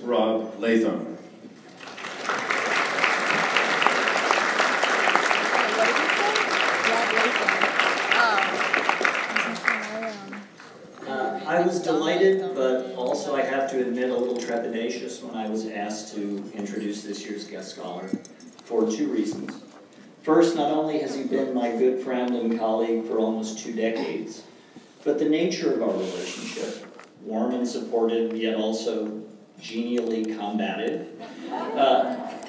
Rob Latham. I was delighted, but also I have to admit a little trepidatious when I was asked to introduce this year's guest scholar for two reasons. First, not only has he been my good friend and colleague for almost 2 decades, but the nature of our relationship, warm and supportive, yet also genially combative,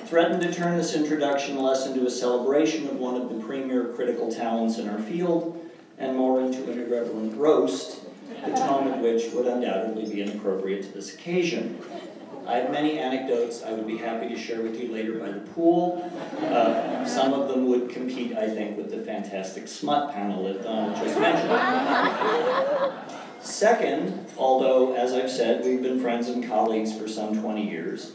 threatened to turn this introduction less into a celebration of one of the premier critical talents in our field and more into an irreverent roast, the tone of which would undoubtedly be inappropriate to this occasion. I have many anecdotes I would be happy to share with you later by the pool. Some of them would compete, I think, with the fantastic smut panel that Donald just mentioned. Second, although, as I've said, we've been friends and colleagues for some 20 years,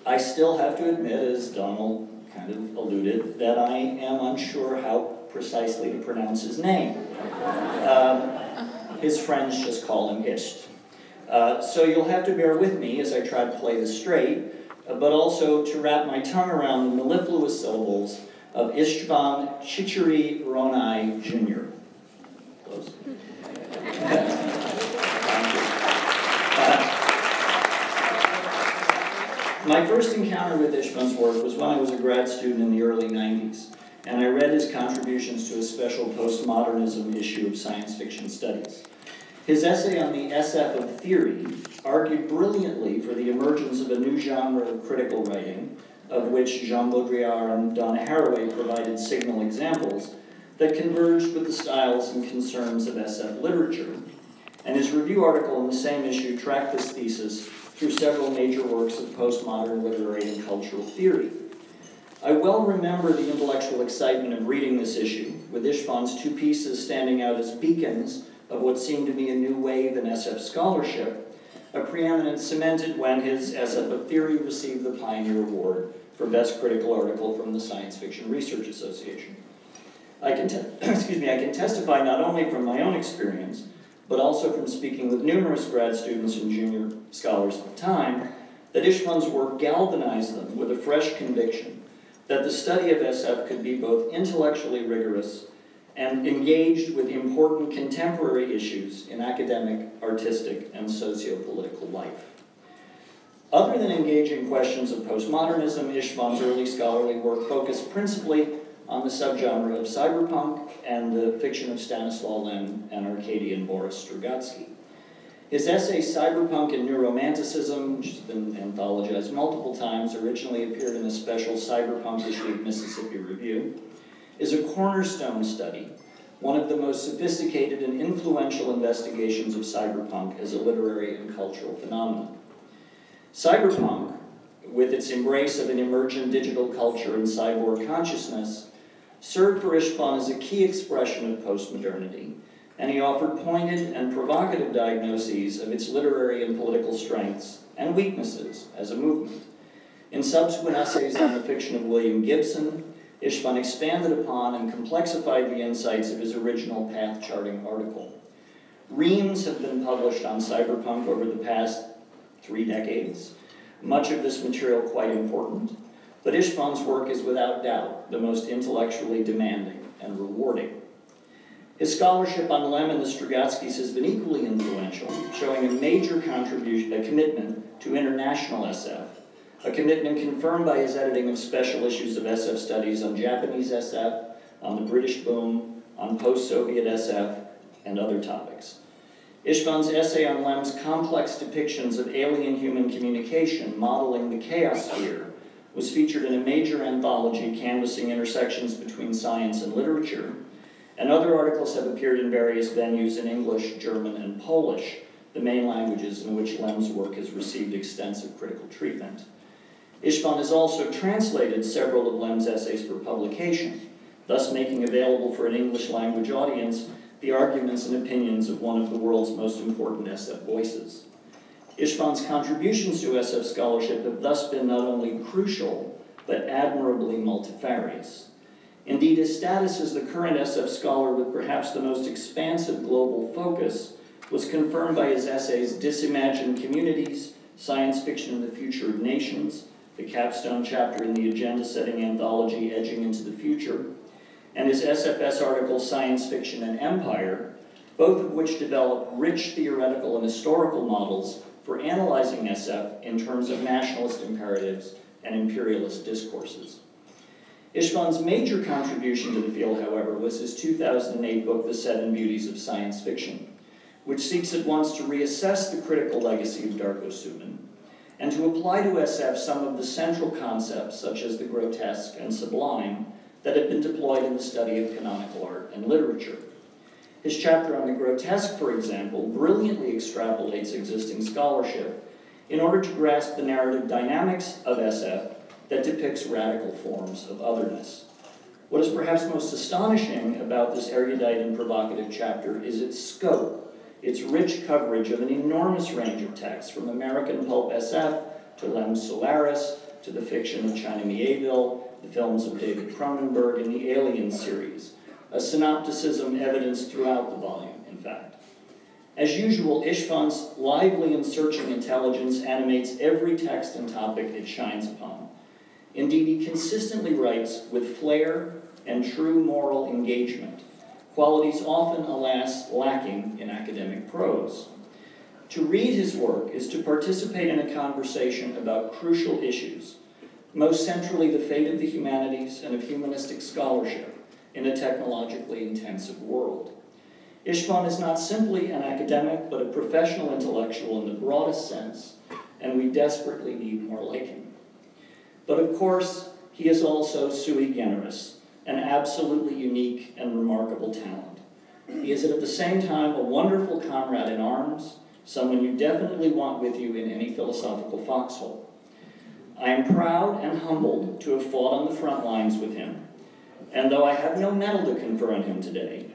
I still have to admit, as Donald kind of alluded, that I am unsure how precisely to pronounce his name. His friends just call him Isht. So you'll have to bear with me as I try to play this straight, but also to wrap my tongue around the mellifluous syllables of Istvan Csicsery-Ronay Jr. Close. My first encounter with Istvan's work was when I was a grad student in the early 90s, and I read his contributions to a special postmodernism issue of Science Fiction Studies. His essay on the SF of theory argued brilliantly for the emergence of a new genre of critical writing, of which Jean Baudrillard and Donna Haraway provided signal examples, that converged with the styles and concerns of SF literature. And his review article in the same issue tracked this thesis through several major works of postmodern literary and cultural theory. I well remember the intellectual excitement of reading this issue, with Istvan's 2 pieces standing out as beacons of what seemed to be a new wave in SF scholarship, a preeminence cemented when his SF of Theory received the Pioneer Award for Best Critical Article from the Science Fiction Research Association. I can testify not only from my own experience, but also from speaking with numerous grad students and junior scholars at the time, that Istvan's work galvanized them with a fresh conviction that the study of SF could be both intellectually rigorous and engaged with important contemporary issues in academic, artistic, and socio-political life. Other than engaging questions of postmodernism, Istvan's early scholarly work focused principally on the subgenre of cyberpunk and the fiction of Stanislaw Lem and Arkady Boris Strugatsky. His essay, Cyberpunk and New Romanticism, which has been anthologized multiple times, originally appeared in a special cyberpunk issue of Mississippi Review, is a cornerstone study, one of the most sophisticated and influential investigations of cyberpunk as a literary and cultural phenomenon. Cyberpunk, with its embrace of an emergent digital culture and cyborg consciousness, served for Istvan as a key expression of postmodernity, and he offered pointed and provocative diagnoses of its literary and political strengths and weaknesses as a movement. In subsequent essays on the fiction of William Gibson, Istvan expanded upon and complexified the insights of his original path-charting article. Reams have been published on cyberpunk over the past 3 decades, much of this material quite important, but Istvan's work is without doubt the most intellectually demanding and rewarding. His scholarship on Lem and the Strugatskys has been equally influential, showing a major contribution, a commitment to international SF, a commitment confirmed by his editing of special issues of SF studies on Japanese SF, on the British boom, on post-Soviet SF, and other topics. Istvan's essay on Lem's complex depictions of alien-human communication, modeling the chaos sphere, was featured in a major anthology canvassing intersections between science and literature, and other articles have appeared in various venues in English, German, and Polish, the main languages in which Lem's work has received extensive critical treatment. Istvan has also translated several of Lem's essays for publication, thus making available for an English language audience the arguments and opinions of one of the world's most important SF voices. Istvan's contributions to SF scholarship have thus been not only crucial, but admirably multifarious. Indeed, his status as the current SF scholar with perhaps the most expansive global focus was confirmed by his essays Disimagined Communities Science Fiction and the Future of Nations, the capstone chapter in the agenda-setting anthology Edging into the Future, and his SFS article Science Fiction and Empire, both of which develop rich theoretical and historical models for analyzing SF in terms of nationalist imperatives and imperialist discourses. Istvan's major contribution to the field, however, was his 2008 book, The Seven Beauties of Science Fiction, which seeks at once to reassess the critical legacy of Darko Subin and to apply to SF some of the central concepts, such as the grotesque and sublime, that have been deployed in the study of canonical art and literature. His chapter on the grotesque, for example, brilliantly extrapolates existing scholarship in order to grasp the narrative dynamics of SF that depicts radical forms of otherness. What is perhaps most astonishing about this erudite and provocative chapter is its scope, its rich coverage of an enormous range of texts, from American pulp SF to Lem Solaris to the fiction of China Mieville, the films of David Cronenberg, and the Alien series, a synopticism evidenced throughout the volume, in fact. As usual, Istvan's lively and searching intelligence animates every text and topic it shines upon. Indeed, he consistently writes with flair and true moral engagement, qualities often, alas, lacking in academic prose. To read his work is to participate in a conversation about crucial issues, most centrally the fate of the humanities and of humanistic scholarship in a technologically intensive world. Istvan is not simply an academic, but a professional intellectual in the broadest sense, and we desperately need more like him. But of course, he is also sui generis, an absolutely unique and remarkable talent. He is at the same time a wonderful comrade in arms, someone you definitely want with you in any philosophical foxhole. I am proud and humbled to have fought on the front lines with him, and though I have no medal to confer on him today,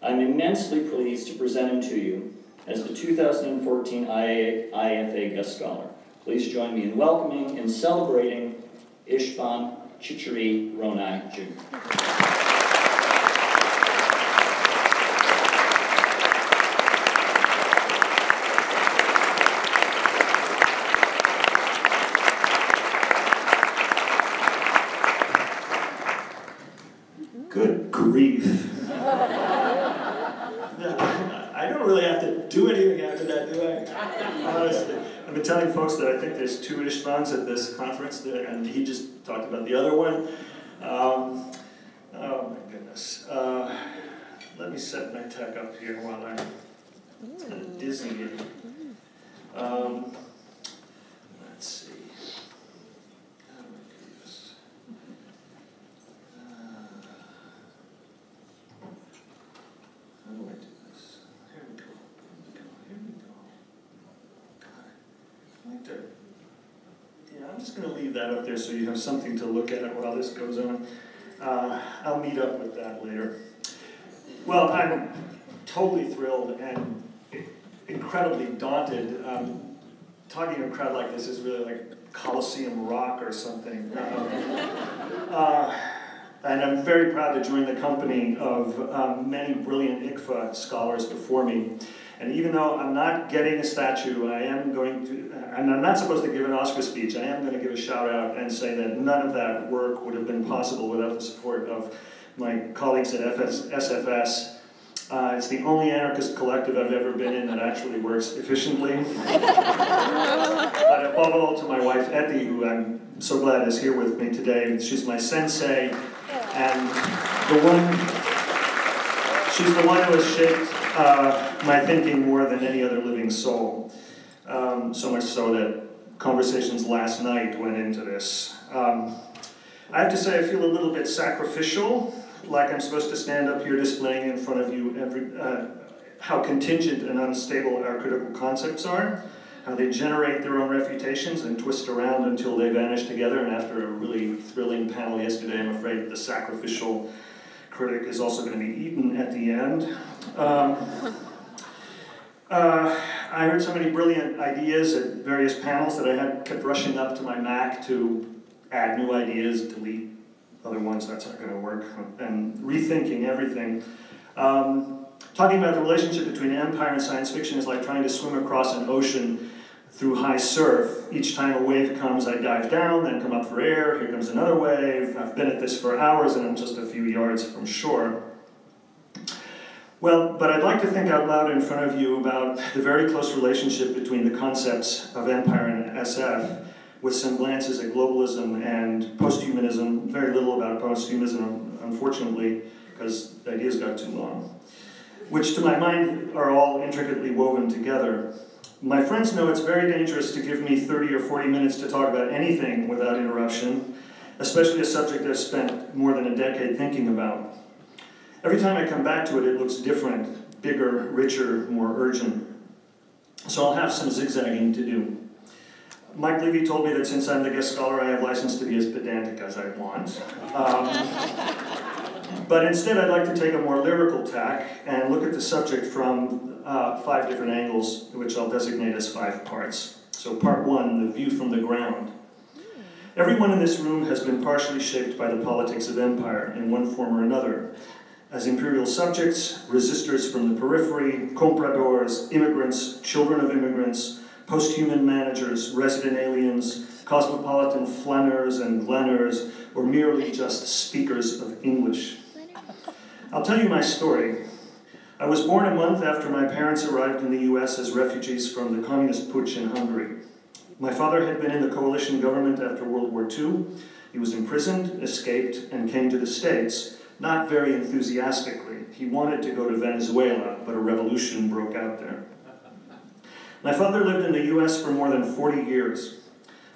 I'm immensely pleased to present him to you as the 2014 ICFA Guest Scholar. Please join me in welcoming and celebrating Istvan Csicsery-Ronay, Jr. Good grief. I don't really have to do anything after that, do I? Honestly. I've been telling folks that I think there's two Istvans at this conference, and he just talked about the other one. Oh my goodness. Let me set my tech up here while I'm kind of dizzying. Let's see. Oh my goodness. How do I do this? Here we go. Here we go. God. Yeah, I'm just going to leave that up there so you have something to look at while this goes on. I'll meet up with that later. Well, I'm totally thrilled and incredibly daunted. Talking to a crowd like this is really like Colosseum Rock or something. And I'm very proud to join the company of many brilliant ICFA scholars before me. And even though I'm not getting a statue, and I'm not supposed to give an Oscar speech, I am going to give a shout out and say that none of that work would have been possible without the support of my colleagues at SFS. It's the only anarchist collective I've ever been in that actually works efficiently. But above all, to my wife, Etty, who I'm so glad is here with me today. She's my sensei, and she's the one who has shaped my thinking more than any other living soul. So much so that conversations last night went into this. I have to say I feel a little bit sacrificial, like I'm supposed to stand up here displaying in front of you how contingent and unstable our critical concepts are, how they generate their own reputations and twist around until they vanish together, and after a really thrilling panel yesterday, I'm afraid the sacrificial critic is also going to be eaten at the end. I heard so many brilliant ideas at various panels that I kept rushing up to my Mac to add new ideas, delete other ones, that's not going to work, and rethinking everything. Talking about the relationship between empire and science fiction is like trying to swim across an ocean through high surf. Each time a wave comes, I dive down, then come up for air. Here comes another wave. I've been at this for hours, and I'm just a few yards from shore. Well, but I'd like to think out loud in front of you about the very close relationship between the concepts of empire and SF, with some glances at globalism and posthumanism. Very little about posthumanism, unfortunately, because the ideas got too long, which to my mind are all intricately woven together. My friends know it's very dangerous to give me 30 or 40 minutes to talk about anything without interruption, especially a subject I've spent more than a decade thinking about. Every time I come back to it, it looks different, bigger, richer, more urgent. So I'll have some zigzagging to do. Mike Levy told me that since I'm the guest scholar, I have license to be as pedantic as I want. But instead, I'd like to take a more lyrical tack and look at the subject from 5 different angles, which I'll designate as 5 parts. So part 1, the view from the ground. Everyone in this room has been partially shaped by the politics of empire in one form or another. As imperial subjects, resistors from the periphery, compradors, immigrants, children of immigrants, post-human managers, resident aliens, cosmopolitan flâneurs and glanneurs, or merely just speakers of English. I'll tell you my story. I was born a month after my parents arrived in the US as refugees from the communist putsch in Hungary. My father had been in the coalition government after World War II. He was imprisoned, escaped, and came to the States, not very enthusiastically. He wanted to go to Venezuela, but a revolution broke out there. My father lived in the US for more than 40 years.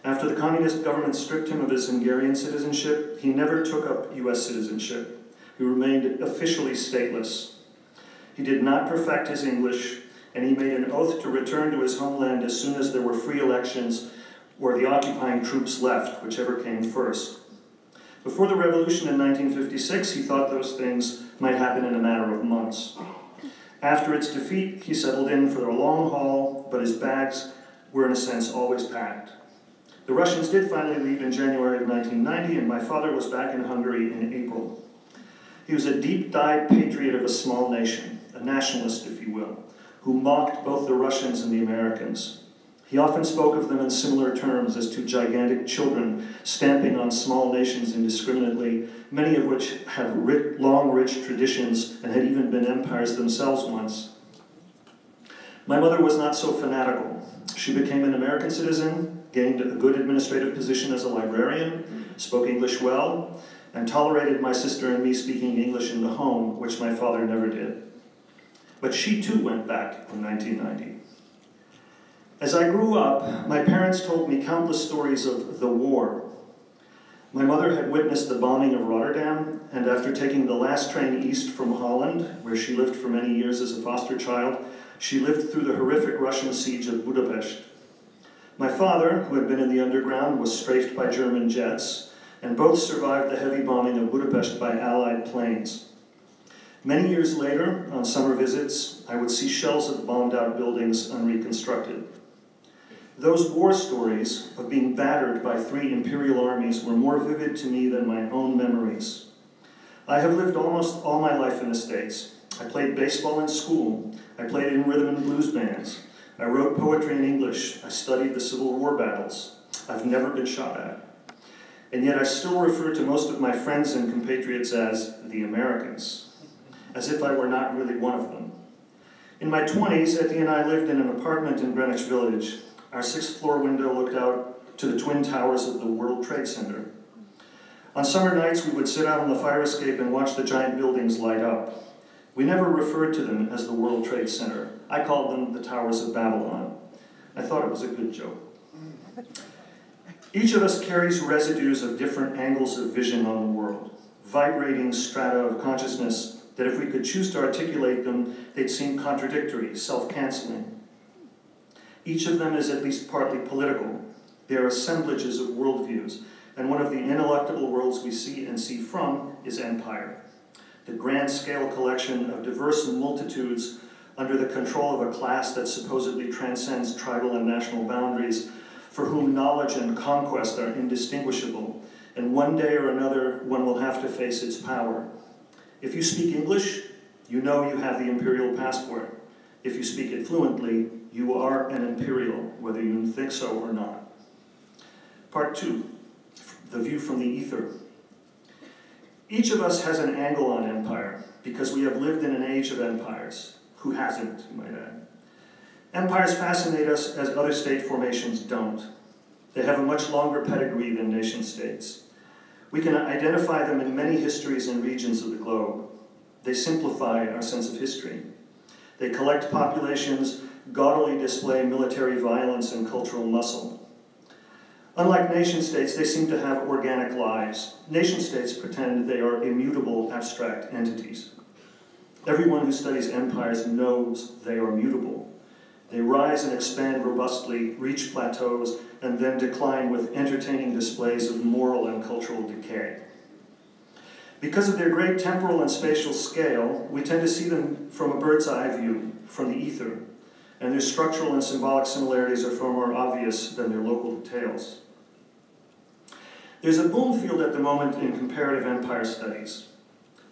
After the communist government stripped him of his Hungarian citizenship, he never took up US citizenship. He remained officially stateless. He did not perfect his English, and he made an oath to return to his homeland as soon as there were free elections or the occupying troops left, whichever came first. Before the revolution in 1956, he thought those things might happen in a matter of months. After its defeat, he settled in for a long haul, but his bags were in a sense always packed. The Russians did finally leave in January of 1990, and my father was back in Hungary in April. He was a deep-dyed patriot of a small nation, a nationalist, if you will, who mocked both the Russians and the Americans. He often spoke of them in similar terms as to gigantic children stamping on small nations indiscriminately, many of which had long, rich traditions and had even been empires themselves once. My mother was not so fanatical. She became an American citizen, gained a good administrative position as a librarian, spoke English well, and tolerated my sister and me speaking English in the home, which my father never did. But she too went back in 1990. As I grew up, my parents told me countless stories of the war. My mother had witnessed the bombing of Rotterdam, and after taking the last train east from Holland, where she lived for many years as a foster child, she lived through the horrific Russian siege of Budapest. My father, who had been in the underground, was strafed by German jets, and both survived the heavy bombing of Budapest by Allied planes. Many years later, on summer visits, I would see shells of bombed-out buildings unreconstructed. Those war stories of being battered by 3 imperial armies were more vivid to me than my own memories. I have lived almost all my life in the States. I played baseball in school. I played in rhythm and blues bands. I wrote poetry in English. I studied the Civil War battles. I've never been shot at. And yet I still refer to most of my friends and compatriots as the Americans, as if I were not really one of them. In my 20s, Etienne and I lived in an apartment in Greenwich Village. Our 6th floor window looked out to the twin towers of the World Trade Center. On summer nights, we would sit out on the fire escape and watch the giant buildings light up. We never referred to them as the World Trade Center. I called them the Towers of Babylon. I thought it was a good joke. Each of us carries residues of different angles of vision on the world, vibrating strata of consciousness that if we could choose to articulate them, they'd seem contradictory, self-canceling. Each of them is at least partly political. They are assemblages of worldviews, and one of the ineluctable worlds we see and see from is empire, the grand-scale collection of diverse multitudes under the control of a class that supposedly transcends tribal and national boundaries, for whom knowledge and conquest are indistinguishable, and one day or another one will have to face its power. If you speak English, you know you have the imperial passport. If you speak it fluently, You are an Imperial, whether you think so or not. Part 2, the view from the ether. Each of us has an angle on empire, because we have lived in an age of empires. Who hasn't, you might add? Empires fascinate us as other state formations don't. They have a much longer pedigree than nation-states. We can identify them in many histories and regions of the globe. They simplify our sense of history. They collect populations, gaudily display military violence and cultural muscle. Unlike nation-states, they seem to have organic lives. Nation-states pretend they are immutable, abstract entities. Everyone who studies empires knows they are mutable. They rise and expand robustly, reach plateaus, and then decline with entertaining displays of moral and cultural decay. Because of their great temporal and spatial scale, we tend to see them from a bird's eye view, from the ether, and their structural and symbolic similarities are far more obvious than their local details. There's a boom field at the moment in comparative empire studies.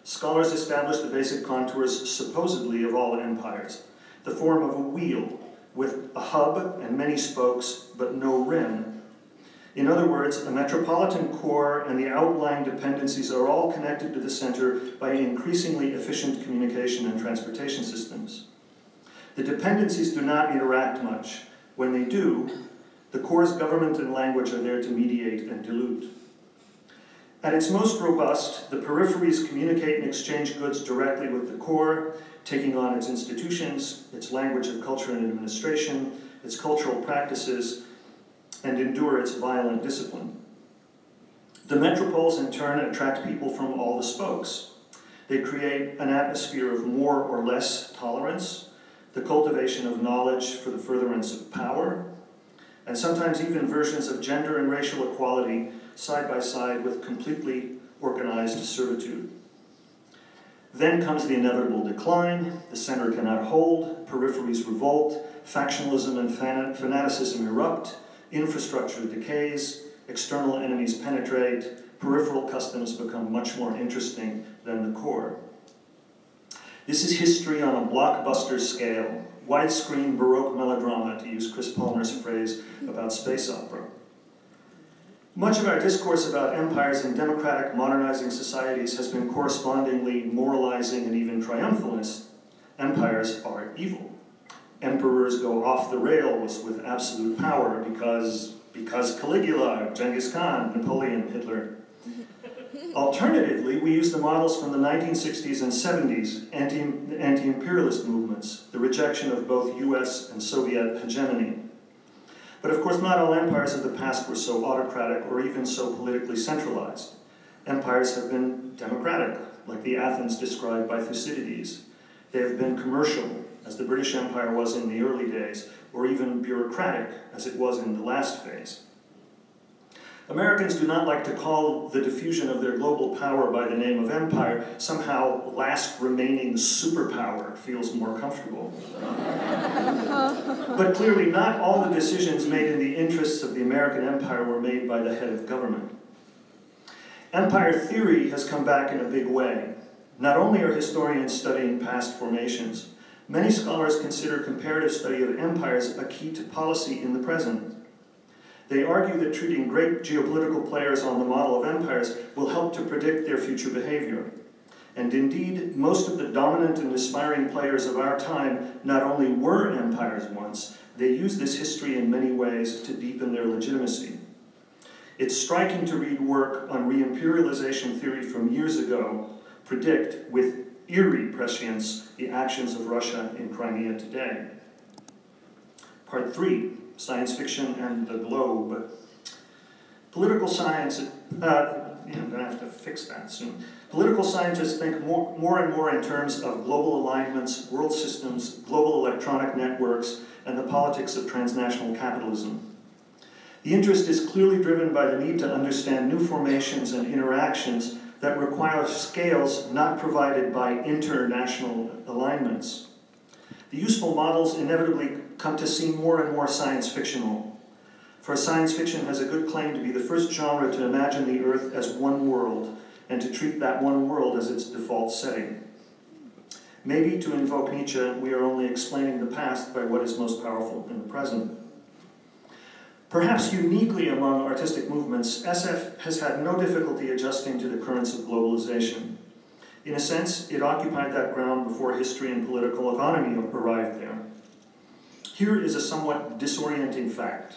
Scholars establish the basic contours, supposedly, of all empires, the form of a wheel, with a hub and many spokes, but no rim. In other words, a metropolitan core and the outlying dependencies are all connected to the center by increasingly efficient communication and transportation systems. The dependencies do not interact much. When they do, the core's government and language are there to mediate and dilute. At its most robust, the peripheries communicate and exchange goods directly with the core, taking on its institutions, its language of culture and administration, its cultural practices, and endure its violent discipline. The metropoles, in turn, attract people from all the spokes. They create an atmosphere of more or less tolerance, the cultivation of knowledge for the furtherance of power, and sometimes even versions of gender and racial equality side by side with completely organized servitude. Then comes the inevitable decline, the center cannot hold, peripheries revolt, factionalism and fanaticism erupt, infrastructure decays, external enemies penetrate, peripheral customs become much more interesting than the core. This is history on a blockbuster scale, widescreen Baroque melodrama, to use Chris Palmer's phrase about space opera. Much of our discourse about empires in democratic, modernizing societies has been correspondingly moralizing and even triumphalist. Empires are evil. Emperors go off the rails with absolute power because Caligula, Genghis Khan, Napoleon, Hitler. Alternatively, we use the models from the 1960s and 70s, anti-imperialist movements, the rejection of both US and Soviet hegemony. But of course, not all empires of the past were so autocratic or even so politically centralized. Empires have been democratic, like the Athens described by Thucydides. They have been commercial, as the British Empire was in the early days, or even bureaucratic, as it was in the last phase. Americans do not like to call the diffusion of their global power by the name of empire. Somehow, last remaining superpower feels more comfortable. But clearly, not all the decisions made in the interests of the American empire were made by the head of government. Empire theory has come back in a big way. Not only are historians studying past formations, many scholars consider comparative study of empires a key to policy in the present. They argue that treating great geopolitical players on the model of empires will help to predict their future behavior. And indeed, most of the dominant and aspiring players of our time not only were empires once, they use this history in many ways to deepen their legitimacy. It's striking to read work on re-imperialization theory from years ago predict with eerie prescience the actions of Russia in Crimea today. Part 3. Science fiction and the globe. Political science, I'm going to have to fix that soon. Political scientists think more and more in terms of global alignments, world systems, global electronic networks, and the politics of transnational capitalism. The interest is clearly driven by the need to understand new formations and interactions that require scales not provided by international alignments. The useful models inevitably come to seem more and more science fictional. For science fiction has a good claim to be the first genre to imagine the Earth as one world and to treat that one world as its default setting. Maybe, to invoke Nietzsche, we are only explaining the past by what is most powerful in the present. Perhaps uniquely among artistic movements, SF has had no difficulty adjusting to the currents of globalization. In a sense, it occupied that ground before history and political economy arrived there. Here is a somewhat disorienting fact.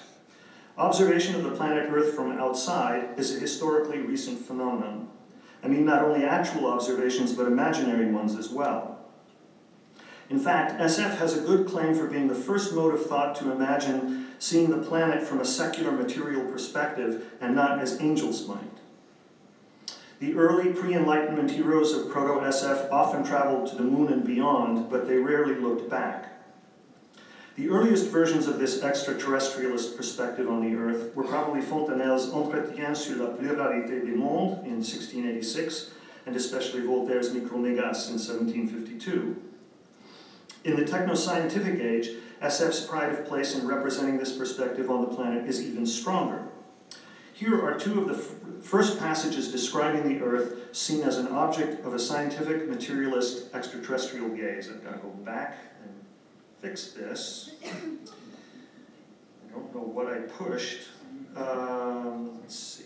Observation of the planet Earth from outside is a historically recent phenomenon. I mean not only actual observations, but imaginary ones as well. In fact, SF has a good claim for being the first mode of thought to imagine seeing the planet from a secular material perspective and not as angels might. The early pre-Enlightenment heroes of proto-SF often traveled to the moon and beyond, but they rarely looked back. The earliest versions of this extraterrestrialist perspective on the Earth were probably Fontenelle's Entretien sur la pluralité des mondes in 1686, and especially Voltaire's Micromégas in 1752. In the techno-scientific age, SF's pride of place in representing this perspective on the planet is even stronger. Here are two of the first passages describing the Earth seen as an object of a scientific, materialist, extraterrestrial gaze. I've got to go back and fix this. I don't know what I pushed. Let's see.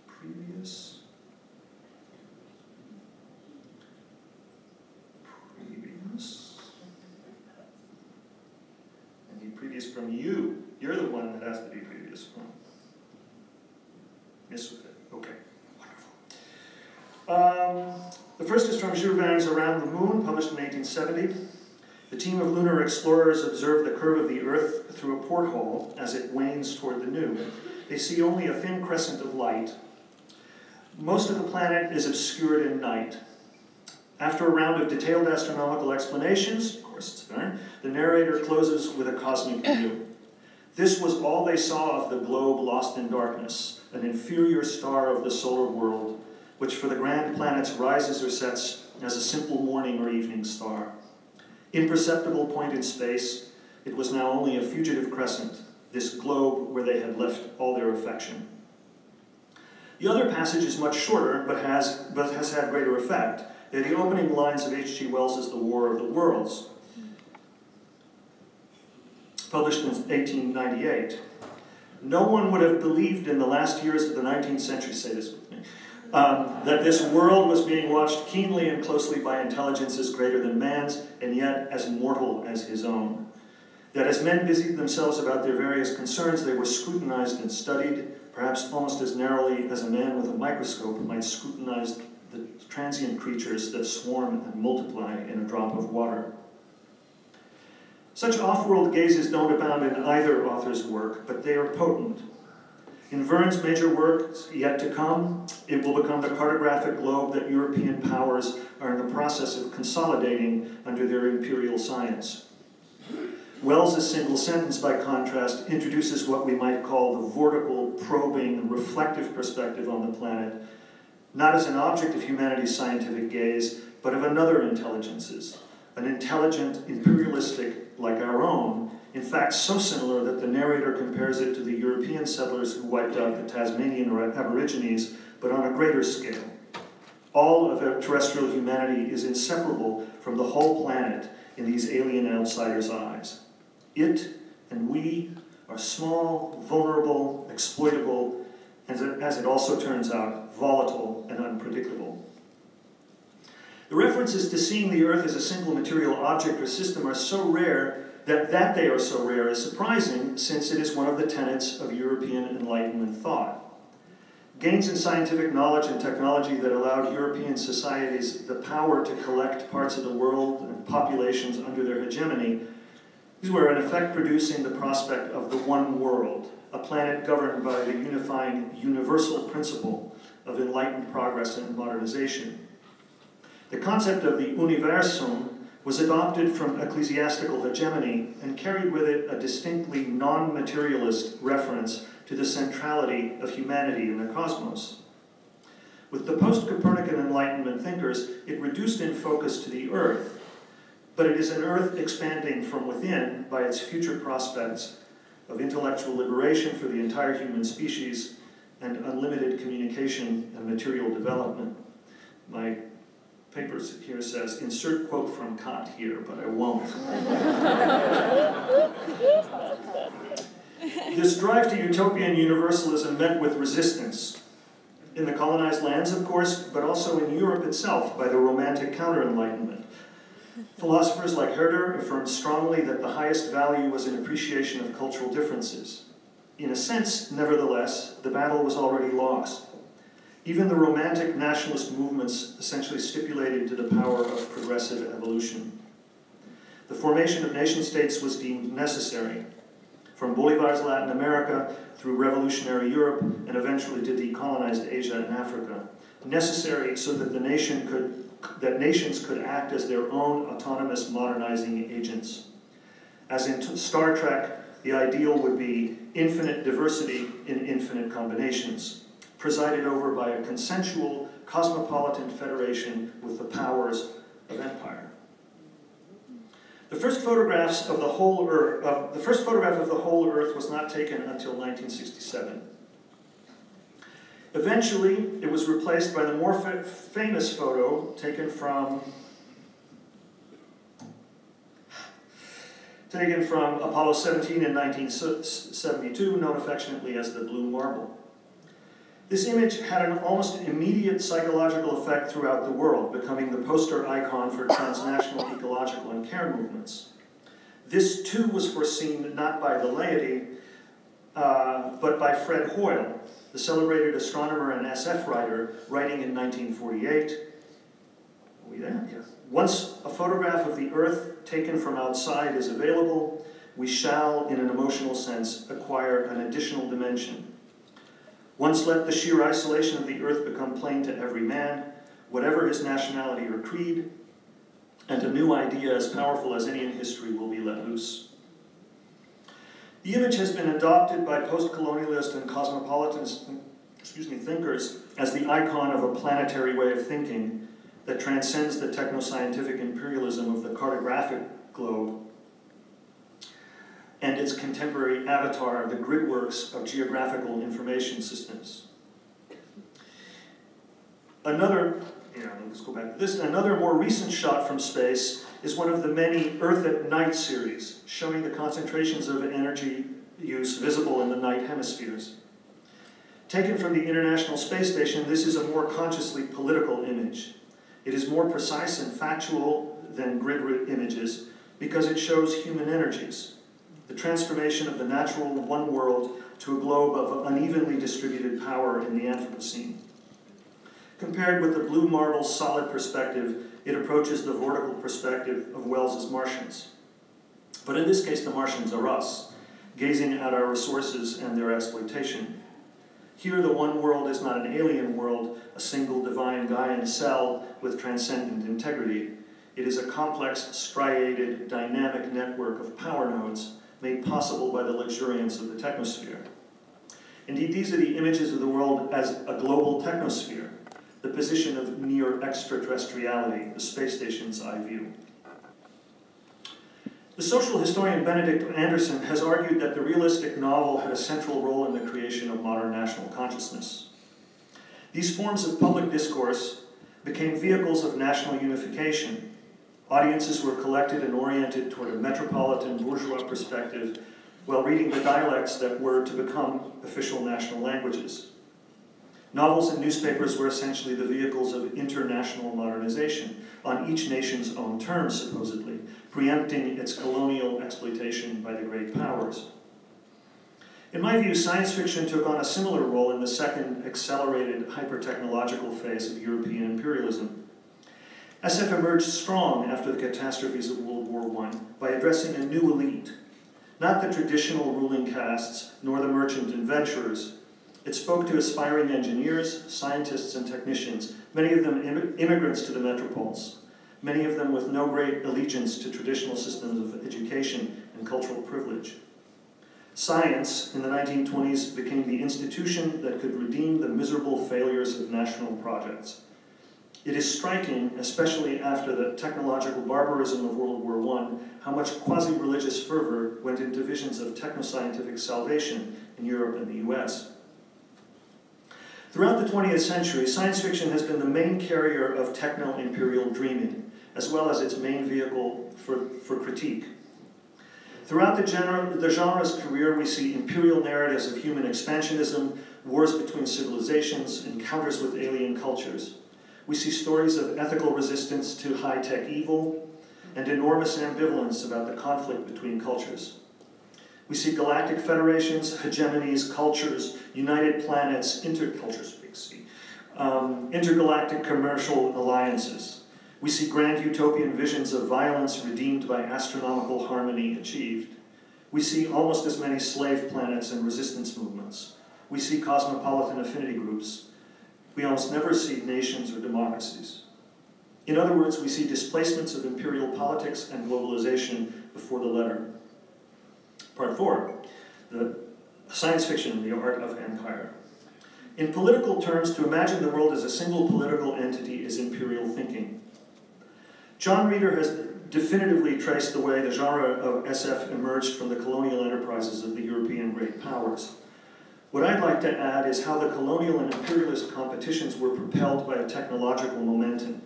Previous. I need previous from you. You're the one that has to be previous from. Miss with it. Okay, wonderful. The first is from Jules Verne's Around the Moon, published in 1870. The team of lunar explorers observe the curve of the Earth through a porthole as it wanes toward the new. They see only a thin crescent of light. Most of the planet is obscured in night. After a round of detailed astronomical explanations, of course it's Verne, the narrator closes with a cosmic view. This was all they saw of the globe lost in darkness, an inferior star of the solar world, which for the grand planets rises or sets as a simple morning or evening star. Imperceptible point in space, it was now only a fugitive crescent, this globe where they had left all their affection. The other passage is much shorter, but has had greater effect. They're the opening lines of H.G. Wells's The War of the Worlds, published in 1898. No one would have believed in the last years of the 19th century, say this with me, that this world was being watched keenly and closely by intelligences greater than man's, and yet as mortal as his own. That as men busied themselves about their various concerns, they were scrutinized and studied, perhaps almost as narrowly as a man with a microscope might scrutinize the transient creatures that swarm and multiply in a drop of water. Such off-world gazes don't abound in either author's work, but they are potent. In Verne's major work, yet to come, it will become the cartographic globe that European powers are in the process of consolidating under their imperial science. Wells's single sentence, by contrast, introduces what we might call the vortical, probing, reflective perspective on the planet, not as an object of humanity's scientific gaze, but of another intelligence's, an intelligent, imperialistic, like our own, in fact so similar that the narrator compares it to the European settlers who wiped out the Tasmanian Aborigines, but on a greater scale. All of terrestrial humanity is inseparable from the whole planet in these alien outsiders' eyes. It and we are small, vulnerable, exploitable, and as it also turns out, volatile and unpredictable. The references to seeing the Earth as a single material object or system are so rare that they are so rare is surprising, since it is one of the tenets of European Enlightenment thought. Gains in scientific knowledge and technology that allowed European societies the power to collect parts of the world and populations under their hegemony, these were in effect producing the prospect of the one world, a planet governed by the unifying universal principle of enlightened progress and modernization. The concept of the universum was adopted from ecclesiastical hegemony and carried with it a distinctly non-materialist reference to the centrality of humanity in the cosmos. With the post-Copernican Enlightenment thinkers, it reduced in focus to the Earth, but it is an Earth expanding from within by its future prospects of intellectual liberation for the entire human species and unlimited communication and material development. My paper here says, insert quote from Kant here, but I won't. This drive to utopian universalism met with resistance in the colonized lands, of course, but also in Europe itself by the Romantic Counter-Enlightenment. Philosophers like Herder affirmed strongly that the highest value was in appreciation of cultural differences. In a sense, nevertheless, the battle was already lost. Even the Romantic nationalist movements essentially stipulated to the power of progressive evolution. The formation of nation-states was deemed necessary, from Bolivar's Latin America through revolutionary Europe and eventually to decolonized Asia and Africa. Necessary so that nations could act as their own autonomous modernizing agents. As in Star Trek, the ideal would be infinite diversity in infinite combinations, presided over by a consensual, cosmopolitan federation with the powers of empire. The first photograph of the whole Earth was not taken until 1967. Eventually, it was replaced by the more famous photo taken from Apollo 17 in 1972, known affectionately as the Blue Marble. This image had an almost immediate psychological effect throughout the world, becoming the poster icon for transnational ecological and care movements. This too was foreseen not by the laity, but by Fred Hoyle, the celebrated astronomer and SF writer, writing in 1948. Are we there? Yes. Once a photograph of the Earth taken from outside is available, we shall, in an emotional sense, acquire an additional dimension. Once let the sheer isolation of the Earth become plain to every man, whatever his nationality or creed, and a new idea as powerful as any in history will be let loose. The image has been adopted by post-colonialist and cosmopolitan thinkers as the icon of a planetary way of thinking that transcends the techno-scientific imperialism of the cartographic globe and its contemporary avatar, the gridworks of geographical information systems. Let's go back to this. Another more recent shot from space is one of the many Earth at Night series, showing the concentrations of energy use visible in the night hemispheres. Taken from the International Space Station, this is a more consciously political image. It is more precise and factual than grid images because it shows human energies, the transformation of the natural one world to a globe of unevenly distributed power in the Anthropocene. Compared with the Blue Marble's solid perspective, it approaches the vortical perspective of Wells's Martians. But in this case, the Martians are us, gazing at our resources and their exploitation. Here, the one world is not an alien world, a single divine Gaian cell with transcendent integrity. It is a complex, striated, dynamic network of power nodes made possible by the luxuriance of the technosphere. Indeed, these are the images of the world as a global technosphere, the position of near extraterrestriality, the space station's eye view. The social historian Benedict Anderson has argued that the realistic novel had a central role in the creation of modern national consciousness. These forms of public discourse became vehicles of national unification. Audiences were collected and oriented toward a metropolitan bourgeois perspective while reading the dialects that were to become official national languages. Novels and newspapers were essentially the vehicles of international modernization, on each nation's own terms, supposedly, preempting its colonial exploitation by the great powers. In my view, science fiction took on a similar role in the second accelerated hyper-technological phase of European imperialism. SF emerged strong after the catastrophes of World War I by addressing a new elite, not the traditional ruling castes, nor the merchant adventurers. It spoke to aspiring engineers, scientists, and technicians, many of them immigrants to the metropoles, many of them with no great allegiance to traditional systems of education and cultural privilege. Science, in the 1920s, became the institution that could redeem the miserable failures of national projects. It is striking, especially after the technological barbarism of World War I, how much quasi-religious fervor went into visions of technoscientific salvation in Europe and the US. Throughout the 20th century, science fiction has been the main carrier of techno-imperial dreaming, as well as its main vehicle for critique. Throughout the genre's career, we see imperial narratives of human expansionism, wars between civilizations, encounters with alien cultures. We see stories of ethical resistance to high-tech evil, and enormous ambivalence about the conflict between cultures. We see galactic federations, hegemonies, cultures, united planets, intergalactic commercial alliances. We see grand utopian visions of violence redeemed by astronomical harmony achieved. We see almost as many slave planets and resistance movements. We see cosmopolitan affinity groups. We almost never see nations or democracies. In other words, we see displacements of imperial politics and globalization before the letter. Part 4, the science fiction, the art of empire. In political terms, to imagine the world as a single political entity is imperial thinking. John Reeder has definitively traced the way the genre of SF emerged from the colonial enterprises of the European great powers. What I'd like to add is how the colonial and imperialist competitions were propelled by a technological momentum.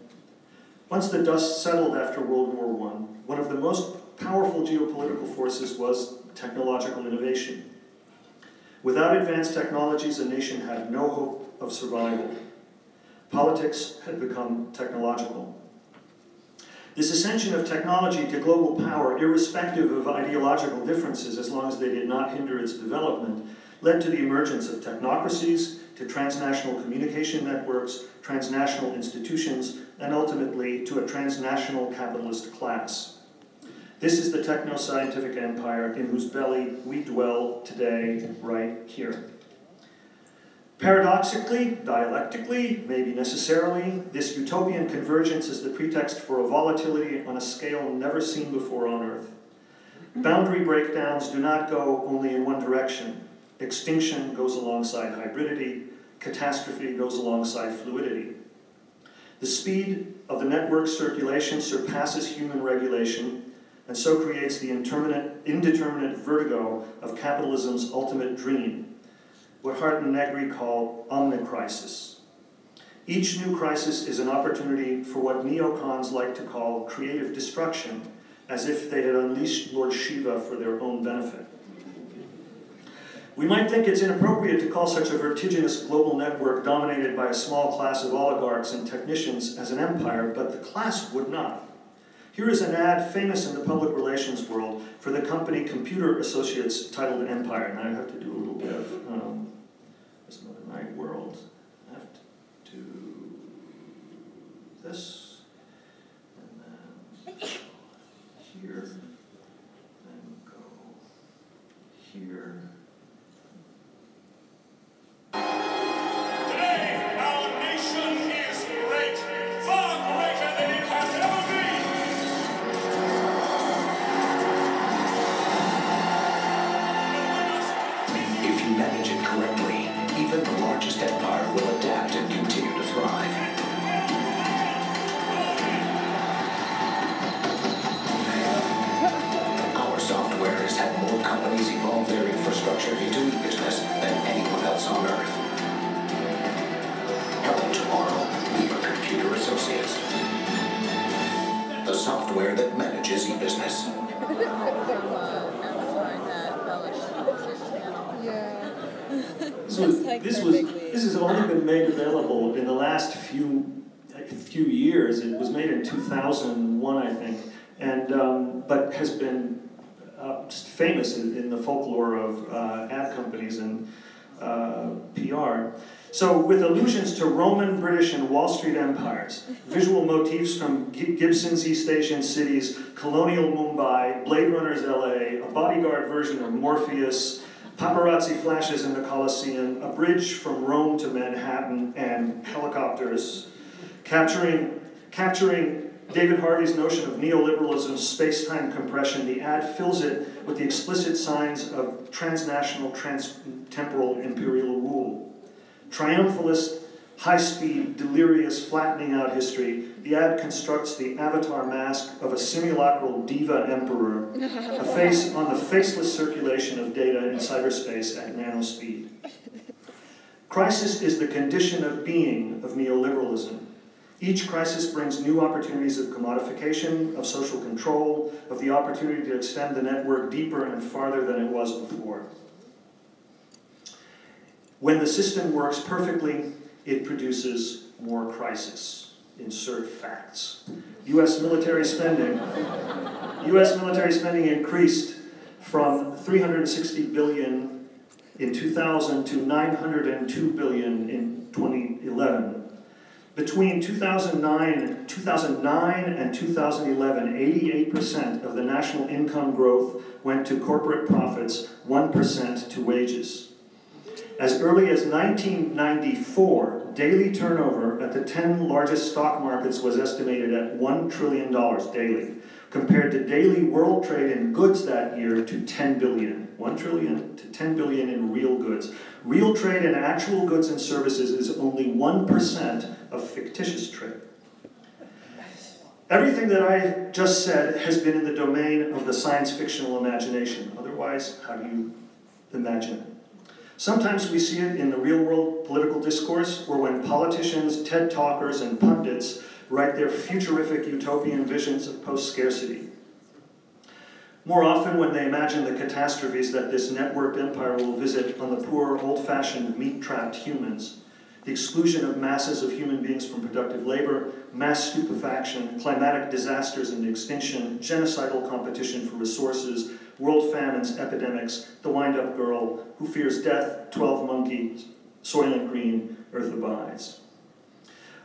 Once the dust settled after World War I, one of the most powerful geopolitical forces was technological innovation. Without advanced technologies, a nation had no hope of survival. Politics had become technological. This ascension of technology to global power, irrespective of ideological differences, as long as they did not hinder its development, led to the emergence of technocracies, to transnational communication networks, transnational institutions, and ultimately to a transnational capitalist class. This is the techno-scientific empire in whose belly we dwell today, right here. Paradoxically, dialectically, maybe necessarily, this utopian convergence is the pretext for a volatility on a scale never seen before on Earth. Boundary breakdowns do not go only in one direction. Extinction goes alongside hybridity, catastrophe goes alongside fluidity. The speed of the network circulation surpasses human regulation, and so creates the indeterminate vertigo of capitalism's ultimate dream, what Hart and Negri call omnicrisis. Each new crisis is an opportunity for what neocons like to call creative destruction, as if they had unleashed Lord Shiva for their own benefit. We might think it's inappropriate to call such a vertiginous global network dominated by a small class of oligarchs and technicians as an empire, but the class would not. Here is an ad famous in the public relations world for the company Computer Associates titled Empire. And I have to do a little bit of, there's another night world. I have to do this, and then go here, then go here. Today, our nation is great, far greater than it has ever been. If you manage it correctly, even the largest empire will adapt and continue to thrive. Our software has had more companies evolve their infrastructure into e-business than anyone else on Earth. Hello tomorrow, we are Computer Associates. The software that manages e-business. So this has only been made available in the last few years. It was made in 2001, I think, and but has been just famous in the folklore of ad companies and PR. So with allusions to Roman, British, and Wall Street empires, visual motifs from Gibson's East Asian cities, colonial Mumbai, Blade Runner's LA, a bodyguard version of Morpheus, paparazzi flashes in the Colosseum, a bridge from Rome to Manhattan, and helicopters, capturing David Harvey's notion of neoliberalism's space-time compression. The ad fills it with the explicit signs of transnational, trans-temporal imperial rule. Triumphalist, high-speed, delirious, flattening out history, the ad constructs the avatar mask of a simulacral diva emperor, a face on the faceless circulation of data in cyberspace at nanospeed. Crisis is the condition of being of neoliberalism. Each crisis brings new opportunities of commodification, of social control, of the opportunity to extend the network deeper and farther than it was before. When the system works perfectly, it produces more crisis. Insert facts. U.S. military spending increased from $360 billion in 2000 to $902 billion in 2011. Between 2009 and 2011, 88% of the national income growth went to corporate profits, 1% to wages. As early as 1994, daily turnover at the 10 largest stock markets was estimated at $1 trillion daily, compared to daily world trade in goods that year to $10 billion. $1 trillion to $10 billion in real goods. Real trade in actual goods and services is only 1% of fictitious trade. Everything that I just said has been in the domain of the science fictional imagination. Otherwise, how do you imagine it? Sometimes we see it in the real-world political discourse, or when politicians, TED talkers, and pundits write their futurific utopian visions of post-scarcity. More often when they imagine the catastrophes that this networked empire will visit on the poor, old-fashioned, meat-trapped humans, the exclusion of masses of human beings from productive labor, mass stupefaction, climatic disasters and extinction, genocidal competition for resources, world famines, epidemics, the wind-up girl, who fears death, 12 monkeys, Soylent Green, Earth abides.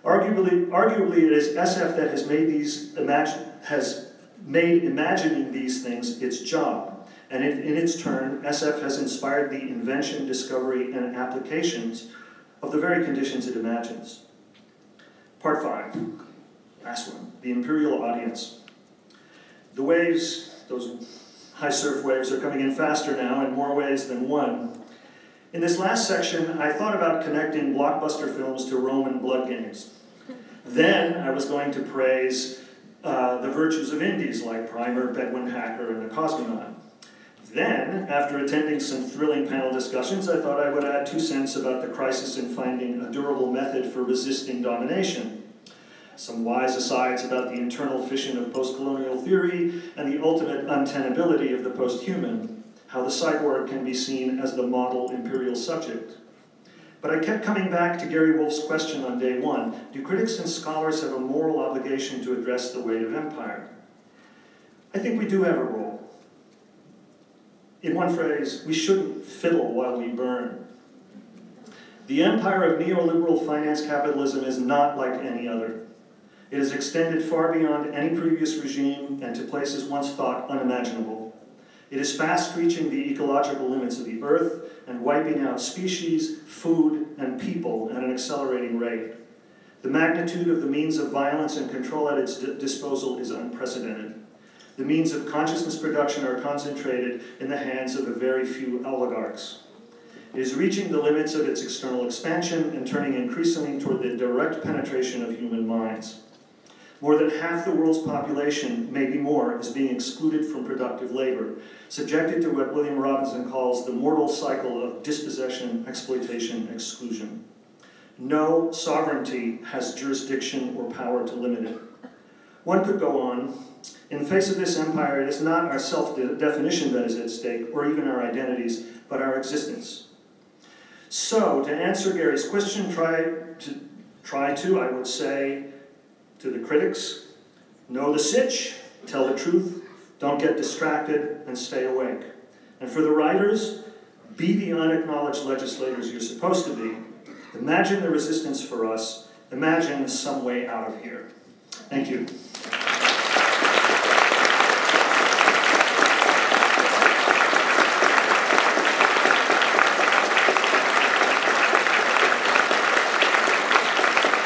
Arguably, it is SF that has made imagining these things its job, and in its turn, SF has inspired the invention, discovery, and applications of the very conditions it imagines. Part 5, last one, the Imperial audience. The waves, those high surf waves, are coming in faster now in more ways than one. In this last section, I thought about connecting blockbuster films to Roman blood games. Then I was going to praise the virtues of indies like Primer, Bedouin Hacker, and The Cosmonaut. Then, after attending some thrilling panel discussions, I thought I would add 2 cents about the crisis in finding a durable method for resisting domination. Some wise asides about the internal fission of post-colonial theory and the ultimate untenability of the post-human, how the cyborg can be seen as the model imperial subject. But I kept coming back to Gary Wolf's question on day 1, do critics and scholars have a moral obligation to address the weight of empire? I think we do have a role. In one phrase, we shouldn't fiddle while we burn. The empire of neoliberal finance capitalism is not like any other. It has extended far beyond any previous regime and to places once thought unimaginable. It is fast reaching the ecological limits of the earth and wiping out species, food, and people at an accelerating rate. The magnitude of the means of violence and control at its disposal is unprecedented. The means of consciousness production are concentrated in the hands of a very few oligarchs. It is reaching the limits of its external expansion and turning increasingly toward the direct penetration of human minds. More than half the world's population, maybe more, is being excluded from productive labor, subjected to what William Robinson calls the mortal cycle of dispossession, exploitation, exclusion. No sovereignty has jurisdiction or power to limit it. One could go on. In the face of this empire, it is not our self-definition that is at stake, or even our identities, but our existence. So, to answer Gary's question, I would say, to the critics, know the sitch, tell the truth, don't get distracted, and stay awake. And for the writers, be the unacknowledged legislators you're supposed to be. Imagine the resistance for us. Imagine some way out of here. Thank you.